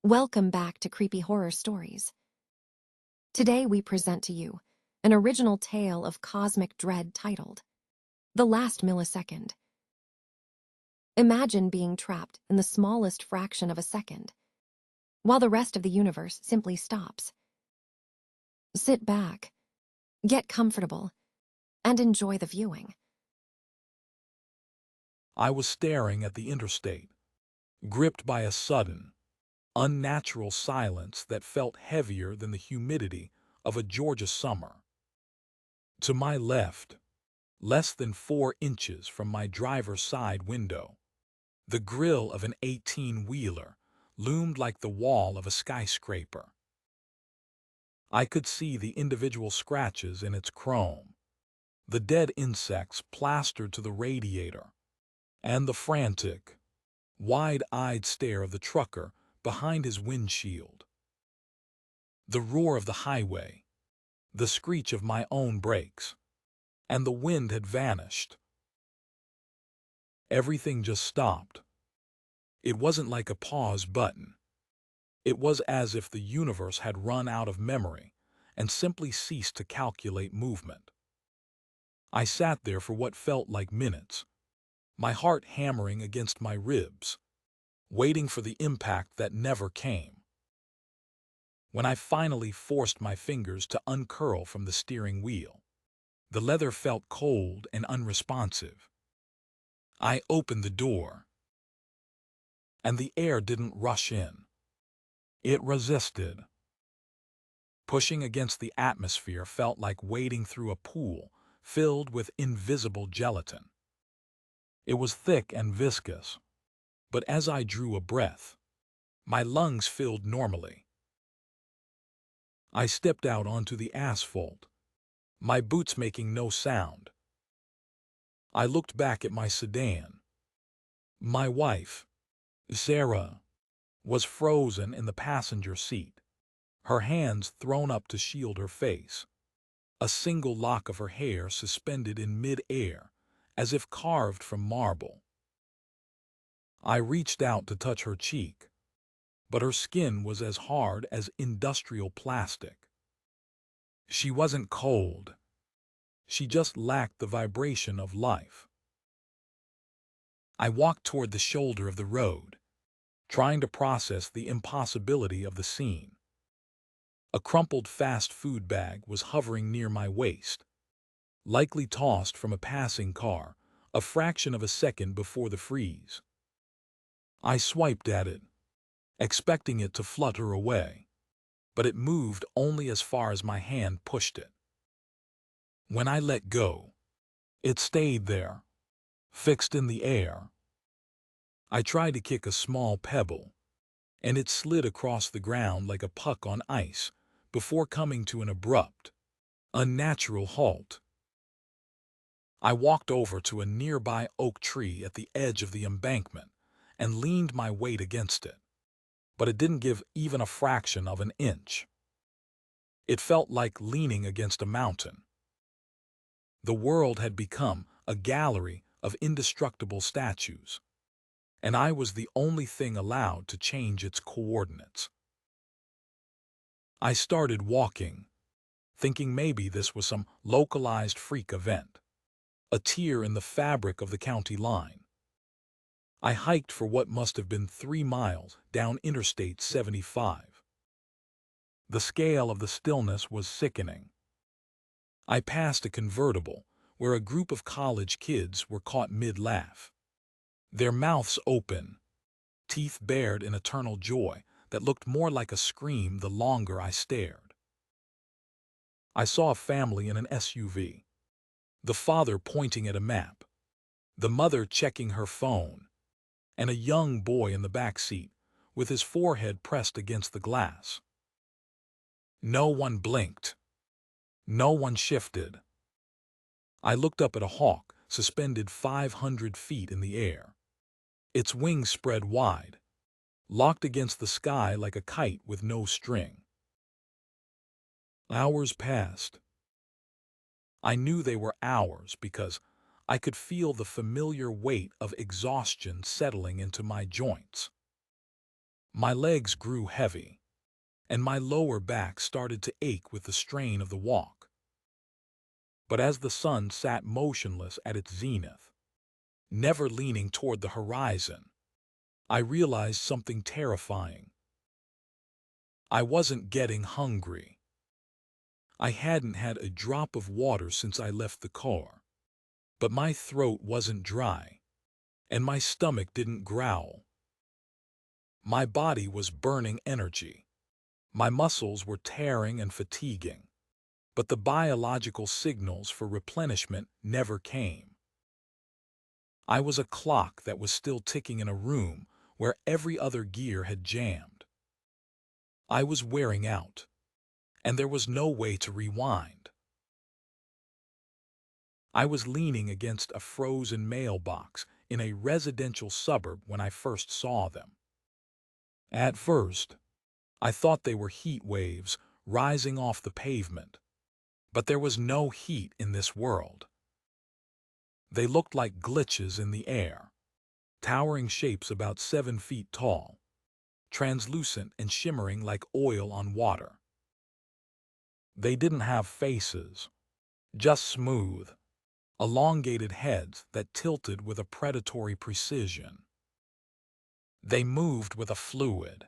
Welcome back to Creepy Horror Stories. Today we present to you an original tale of cosmic dread titled The Last Millisecond. Imagine being trapped in the smallest fraction of a second, while the rest of the universe simply stops. Sit back, get comfortable, and enjoy the viewing. I was staring at the interstate, gripped by a sudden, unnatural silence that felt heavier than the humidity of a Georgia summer. To my left, less than 4 inches from my driver's side window, the grill of an 18-wheeler loomed like the wall of a skyscraper. I could see the individual scratches in its chrome, the dead insects plastered to the radiator, and the frantic, wide-eyed stare of the trucker behind his windshield. The roar of the highway, the screech of my own brakes, and the wind had vanished. Everything just stopped. It wasn't like a pause button. It was as if the universe had run out of memory and simply ceased to calculate movement. I sat there for what felt like minutes, my heart hammering against my ribs, waiting for the impact that never came. When I finally forced my fingers to uncurl from the steering wheel, the leather felt cold and unresponsive. I opened the door, and the air didn't rush in. It resisted. Pushing against the atmosphere felt like wading through a pool filled with invisible gelatin. It was thick and viscous, but as I drew a breath, my lungs filled normally. I stepped out onto the asphalt, my boots making no sound. I looked back at my sedan. My wife, Sarah, was frozen in the passenger seat, her hands thrown up to shield her face, a single lock of her hair suspended in mid-air, as if carved from marble. I reached out to touch her cheek, but her skin was as hard as industrial plastic. She wasn't cold. She just lacked the vibration of life. I walked toward the shoulder of the road, trying to process the impossibility of the scene. A crumpled fast food bag was hovering near my waist, likely tossed from a passing car, a fraction of a second before the freeze. I swiped at it, expecting it to flutter away, but it moved only as far as my hand pushed it. When I let go, it stayed there, fixed in the air. I tried to kick a small pebble, and it slid across the ground like a puck on ice before coming to an abrupt, unnatural halt. I walked over to a nearby oak tree at the edge of the embankment and leaned my weight against it, but it didn't give even a fraction of an inch. It felt like leaning against a mountain. The world had become a gallery of indestructible statues, and I was the only thing allowed to change its coordinates. I started walking, thinking maybe this was some localized freak event, a tear in the fabric of the county line. I hiked for what must have been 3 miles down Interstate 75. The scale of the stillness was sickening. I passed a convertible where a group of college kids were caught mid-laugh, their mouths open, teeth bared in eternal joy that looked more like a scream the longer I stared. I saw a family in an SUV, the father pointing at a map, the mother checking her phone, and a young boy in the back seat with his forehead pressed against the glass. No one blinked. No one shifted. I looked up at a hawk suspended 500 feet in the air, its wings spread wide, locked against the sky like a kite with no string. Hours passed. I knew they were hours because I could feel the familiar weight of exhaustion settling into my joints. My legs grew heavy, and my lower back started to ache with the strain of the walk. But as the sun sat motionless at its zenith, never leaning toward the horizon, I realized something terrifying. I wasn't getting hungry. I hadn't had a drop of water since I left the car. But my throat wasn't dry, and my stomach didn't growl. My body was burning energy. My muscles were tearing and fatiguing, but the biological signals for replenishment never came. I was a clock that was still ticking in a room where every other gear had jammed. I was wearing out, and there was no way to rewind. I was leaning against a frozen mailbox in a residential suburb when I first saw them. At first, I thought they were heat waves rising off the pavement, but there was no heat in this world. They looked like glitches in the air, towering shapes about 7 feet tall, translucent and shimmering like oil on water. They didn't have faces, just smooth, elongated heads that tilted with a predatory precision. They moved with a fluid,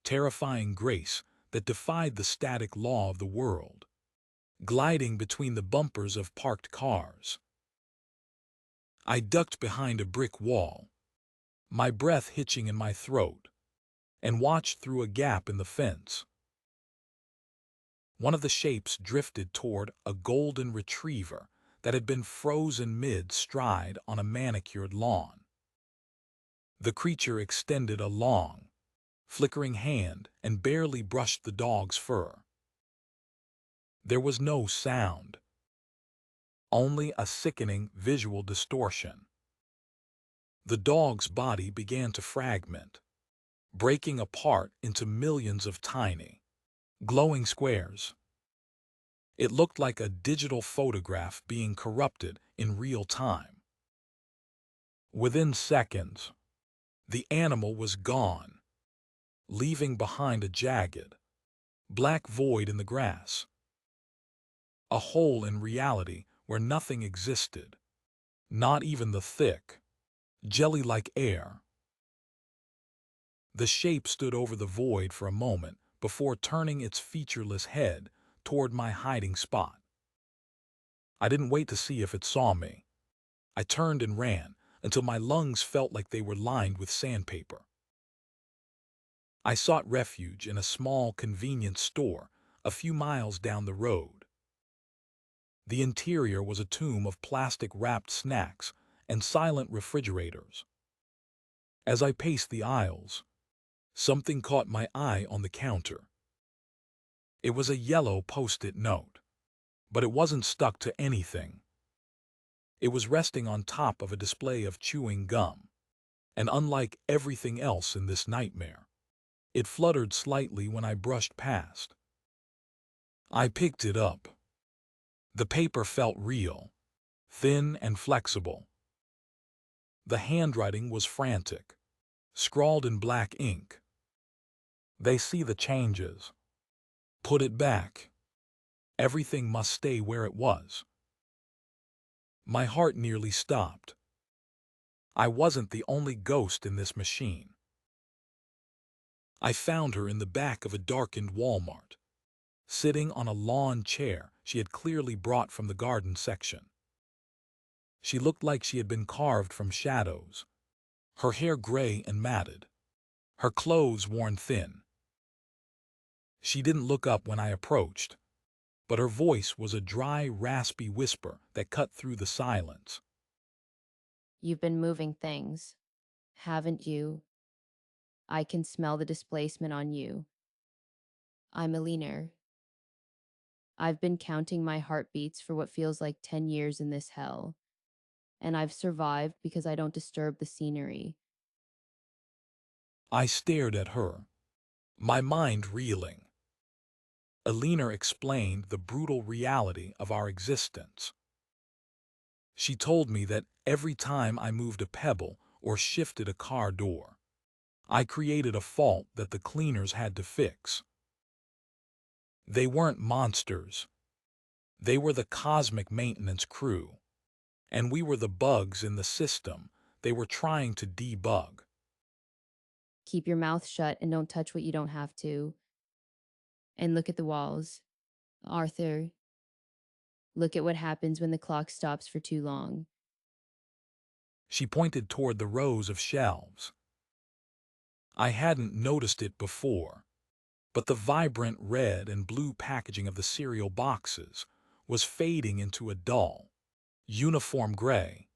terrifying grace that defied the static law of the world, gliding between the bumpers of parked cars. I ducked behind a brick wall, my breath hitching in my throat, and watched through a gap in the fence. One of the shapes drifted toward a golden retriever that had been frozen mid-stride on a manicured lawn. The creature extended a long, flickering hand and barely brushed the dog's fur. There was no sound, only a sickening visual distortion. The dog's body began to fragment, breaking apart into millions of tiny, glowing squares. It looked like a digital photograph being corrupted in real time. Within seconds, the animal was gone, leaving behind a jagged, black void in the grass. A hole in reality where nothing existed, not even the thick, jelly-like air. The shape stood over the void for a moment before turning its featureless head toward my hiding spot. I didn't wait to see if it saw me. I turned and ran until my lungs felt like they were lined with sandpaper. I sought refuge in a small convenience store a few miles down the road. The interior was a tomb of plastic-wrapped snacks and silent refrigerators. As I paced the aisles, something caught my eye on the counter. It was a yellow post-it note, but it wasn't stuck to anything. It was resting on top of a display of chewing gum, and unlike everything else in this nightmare, it fluttered slightly when I brushed past. I picked it up. The paper felt real, thin and flexible. The handwriting was frantic, scrawled in black ink. They see the changes. Put it back. Everything must stay where it was. My heart nearly stopped. I wasn't the only ghost in this machine. I found her in the back of a darkened Walmart, sitting on a lawn chair she had clearly brought from the garden section. She looked like she had been carved from shadows, her hair gray and matted, her clothes worn thin. She didn't look up when I approached, but her voice was a dry, raspy whisper that cut through the silence. You've been moving things, haven't you? I can smell the displacement on you. I'm a leaner. I've been counting my heartbeats for what feels like 10 years in this hell, and I've survived because I don't disturb the scenery. I stared at her, my mind reeling. Alina explained the brutal reality of our existence. She told me that every time I moved a pebble or shifted a car door, I created a fault that the cleaners had to fix. They weren't monsters. They were the cosmic maintenance crew, and we were the bugs in the system they were trying to debug. Keep your mouth shut and don't touch what you don't have to. And look at the walls. Arthur, look at what happens when the clock stops for too long. She pointed toward the rows of shelves. I hadn't noticed it before, but the vibrant red and blue packaging of the cereal boxes was fading into a dull, uniform gray.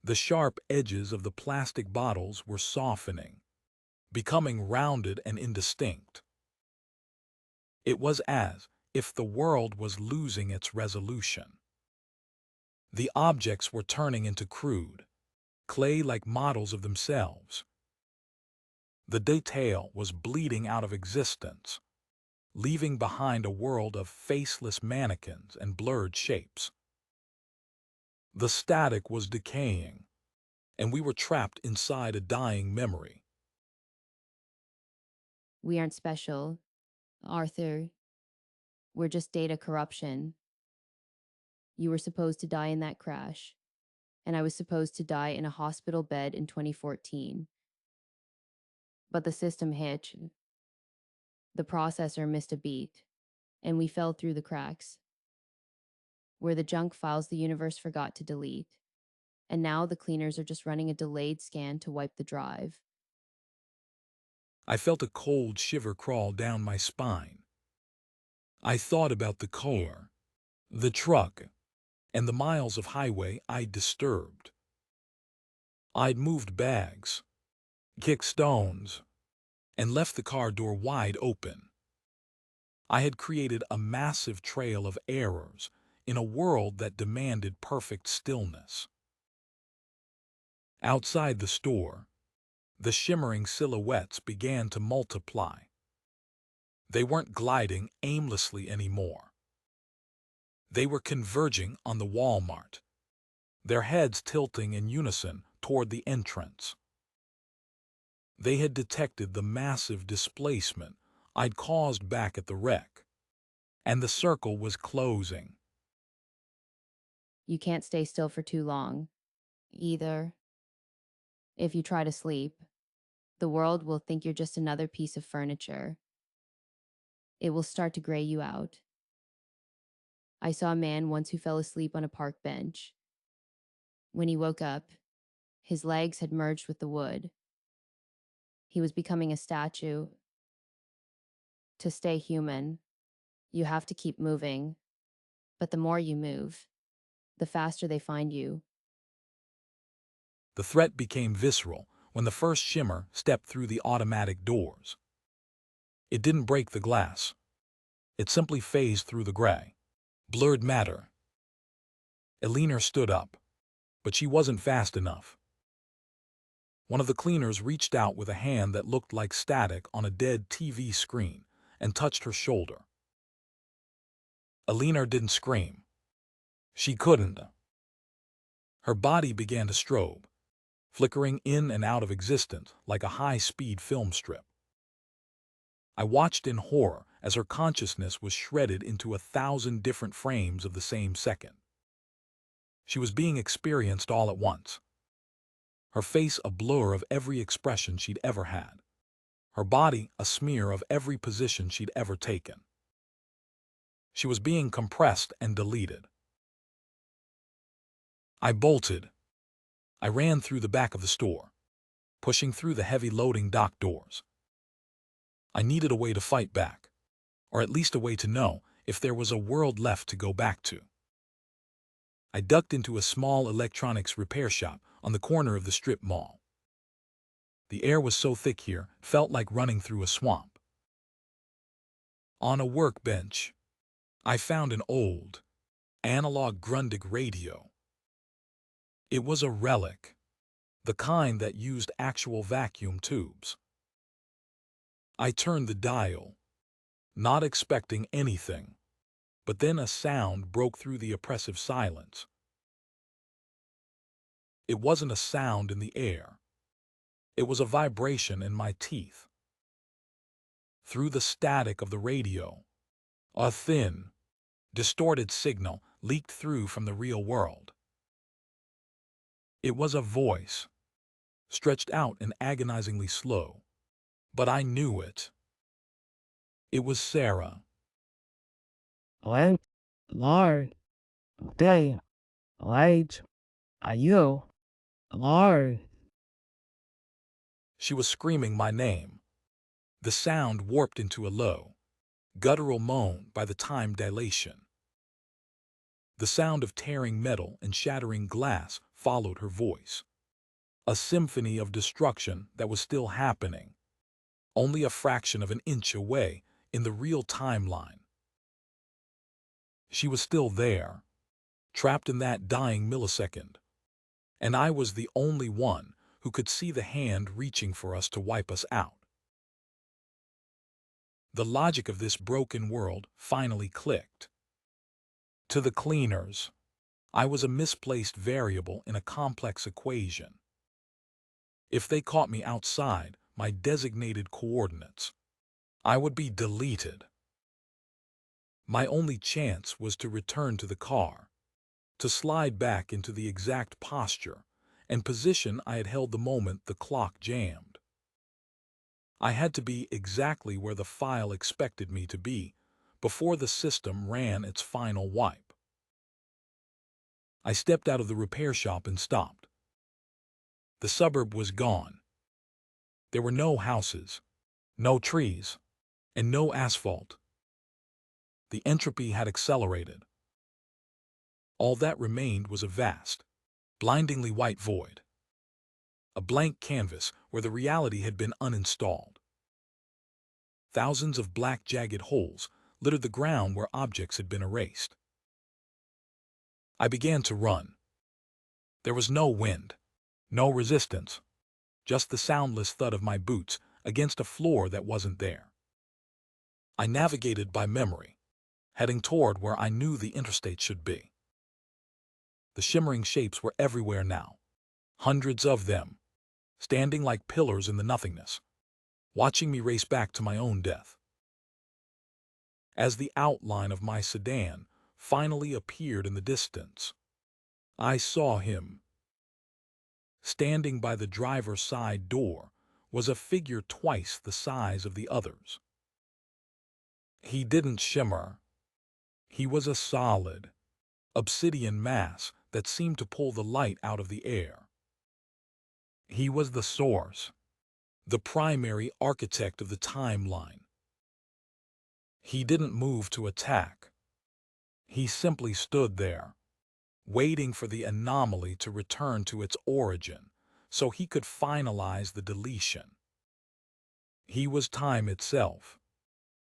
The sharp edges of the plastic bottles were softening, becoming rounded and indistinct. It was as if the world was losing its resolution. The objects were turning into crude, clay-like models of themselves. The detail was bleeding out of existence, leaving behind a world of faceless mannequins and blurred shapes. The static was decaying, and we were trapped inside a dying memory. We aren't special. Arthur, we're just data corruption. You were supposed to die in that crash, and I was supposed to die in a hospital bed in 2014. But the system hitched. The processor missed a beat, and we fell through the cracks. We're the junk files the universe forgot to delete. And now the cleaners are just running a delayed scan to wipe the drive. I felt a cold shiver crawl down my spine. I thought about the car, the truck, and the miles of highway I'd disturbed. I'd moved bags, kicked stones, and left the car door wide open. I had created a massive trail of errors in a world that demanded perfect stillness. Outside the store, the shimmering silhouettes began to multiply. They weren't gliding aimlessly anymore. They were converging on the Walmart, their heads tilting in unison toward the entrance. They had detected the massive displacement I'd caused back at the wreck, and the circle was closing. You can't stay still for too long, either. If you try to sleep, the world will think you're just another piece of furniture. It will start to gray you out. I saw a man once who fell asleep on a park bench. When he woke up, his legs had merged with the wood. He was becoming a statue. To stay human, you have to keep moving. But the more you move, the faster they find you. The threat became visceral when the first shimmer stepped through the automatic doors. It didn't break the glass. It simply phased through the gray, blurred matter. Elena stood up, but she wasn't fast enough. One of the cleaners reached out with a hand that looked like static on a dead TV screen and touched her shoulder. Elena didn't scream. She couldn't. Her body began to strobe, flickering in and out of existence like a high-speed film strip. I watched in horror as her consciousness was shredded into 1,000 different frames of the same second. She was being experienced all at once. Her face a blur of every expression she'd ever had. Her body a smear of every position she'd ever taken. She was being compressed and deleted. I bolted. I ran through the back of the store, pushing through the heavy loading dock doors. I needed a way to fight back, or at least a way to know if there was a world left to go back to. I ducked into a small electronics repair shop on the corner of the strip mall. The air was so thick here, it felt like running through a swamp. On a workbench, I found an old, analog Grundig radio. It was a relic, the kind that used actual vacuum tubes. I turned the dial, not expecting anything, but then a sound broke through the oppressive silence. It wasn't a sound in the air. It was a vibration in my teeth. Through the static of the radio, a thin, distorted signal leaked through from the real world. It was a voice, stretched out and agonizingly slow, but I knew it. It was Sarah. What? Lord, they, wait, are you? Lord, She was screaming my name, the sound warped into a low, guttural moan by the time dilation. The sound of tearing metal and shattering glass followed her voice, a symphony of destruction that was still happening, only a fraction of an inch away in the real timeline. She was still there, trapped in that dying millisecond, and I was the only one who could see the hand reaching for us to wipe us out. The logic of this broken world finally clicked. To the cleaners, I was a misplaced variable in a complex equation. If they caught me outside my designated coordinates, I would be deleted. My only chance was to return to the car, to slide back into the exact posture and position I had held the moment the clock jammed. I had to be exactly where the file expected me to be before the system ran its final wipe. I stepped out of the repair shop and stopped. The suburb was gone. There were no houses, no trees, and no asphalt. The entropy had accelerated. All that remained was a vast, blindingly white void. A blank canvas where the reality had been uninstalled. Thousands of black jagged holes littered the ground where objects had been erased. I began to run. There was no wind, no resistance, just the soundless thud of my boots against a floor that wasn't there. I navigated by memory, heading toward where I knew the interstate should be. The shimmering shapes were everywhere now, hundreds of them, standing like pillars in the nothingness, watching me race back to my own death. As the outline of my sedan finally appeared in the distance, I saw him. Standing by the driver's side door was a figure twice the size of the others. He didn't shimmer. He was a solid, obsidian mass that seemed to pull the light out of the air. He was the source, the primary architect of the timeline. He didn't move to attack. He simply stood there, waiting for the anomaly to return to its origin so he could finalize the deletion. He was time itself,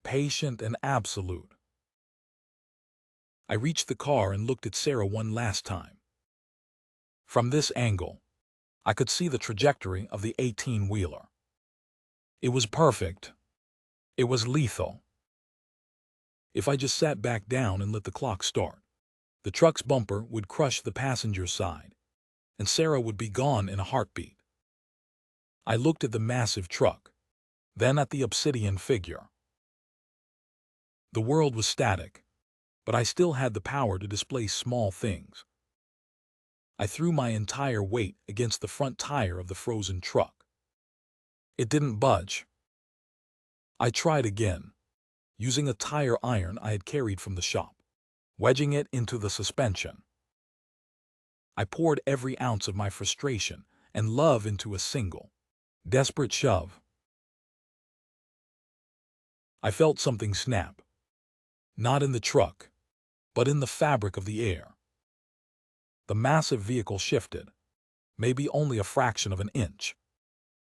patient and absolute. I reached the car and looked at Sarah one last time. From this angle, I could see the trajectory of the 18-wheeler. It was perfect. It was lethal. If I just sat back down and let the clock start, the truck's bumper would crush the passenger's side, and Sarah would be gone in a heartbeat. I looked at the massive truck, then at the obsidian figure. The world was static, but I still had the power to displace small things. I threw my entire weight against the front tire of the frozen truck. It didn't budge. I tried again, using a tire iron I had carried from the shop, wedging it into the suspension. I poured every ounce of my frustration and love into a single, desperate shove. I felt something snap, not in the truck, but in the fabric of the air. The massive vehicle shifted, maybe only a fraction of an inch,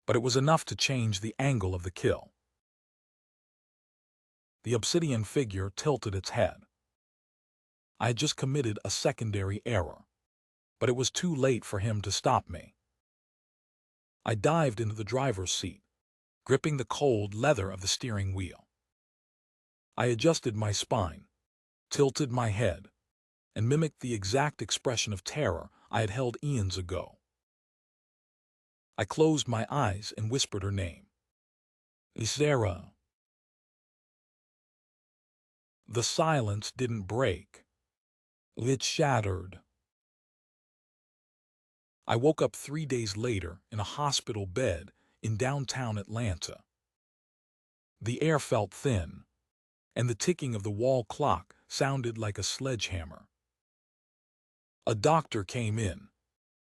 but it was enough to change the angle of the kill. The obsidian figure tilted its head. I had just committed a secondary error, but it was too late for him to stop me. I dived into the driver's seat, gripping the cold leather of the steering wheel. I adjusted my spine, tilted my head, and mimicked the exact expression of terror I had held eons ago. I closed my eyes and whispered her name. Sarah. The silence didn't break. It shattered. I woke up 3 days later in a hospital bed in downtown Atlanta. The air felt thin, and the ticking of the wall clock sounded like a sledgehammer. A doctor came in,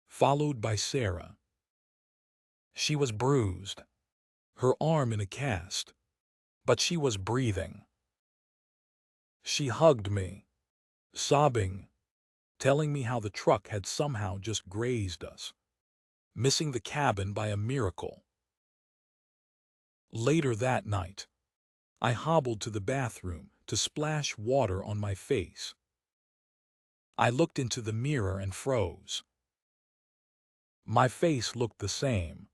followed by Sarah. She was bruised, her arm in a cast, but she was breathing. She hugged me, sobbing, telling me how the truck had somehow just grazed us, missing the cabin by a miracle. Later that night, I hobbled to the bathroom to splash water on my face. I looked into the mirror and froze. My face looked the same,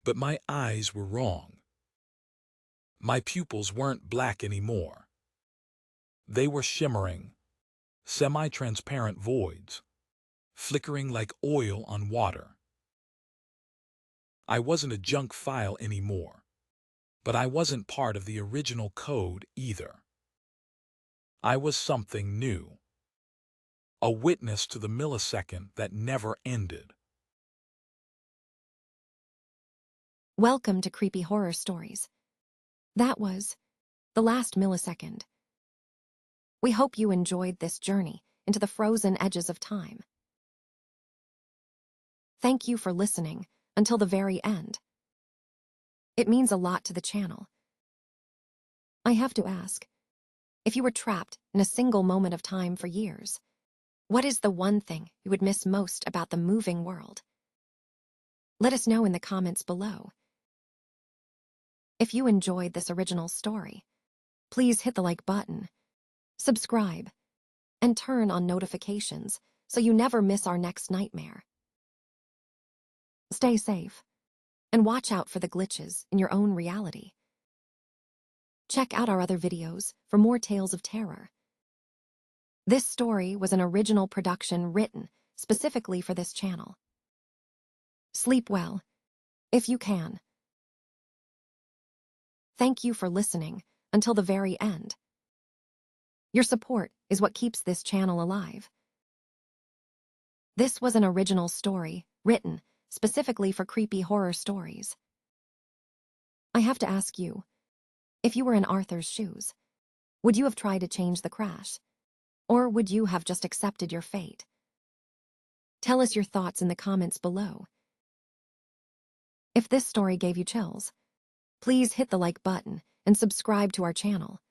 but my eyes were wrong. My pupils weren't black anymore. They were shimmering, semi-transparent voids, flickering like oil on water. I wasn't a junk file anymore, but I wasn't part of the original code either. I was something new, a witness to the millisecond that never ended. Welcome to Creepy Horror Stories. That was the last millisecond. We hope you enjoyed this journey into the frozen edges of time. Thank you for listening until the very end. It means a lot to the channel. I have to ask, if you were trapped in a single moment of time for years, what is the one thing you would miss most about the moving world? Let us know in the comments below. If you enjoyed this original story, please hit the like button, subscribe, and turn on notifications so you never miss our next nightmare. Stay safe, and watch out for the glitches in your own reality. Check out our other videos for more tales of terror. This story was an original production written specifically for this channel. Sleep well, if you can. Thank you for listening until the very end. Your support is what keeps this channel alive. This was an original story written specifically for creepy horror stories. I have to ask you, if you were in Arthur's shoes, would you have tried to change the crash? Or would you have just accepted your fate? Tell us your thoughts in the comments below. If this story gave you chills, please hit the like button and subscribe to our channel.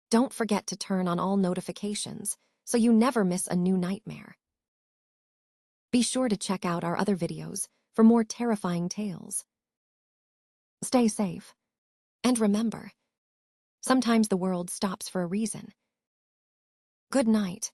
Don't forget to turn on all notifications so you never miss a new nightmare. Be sure to check out our other videos for more terrifying tales. Stay safe. And remember, sometimes the world stops for a reason. Good night.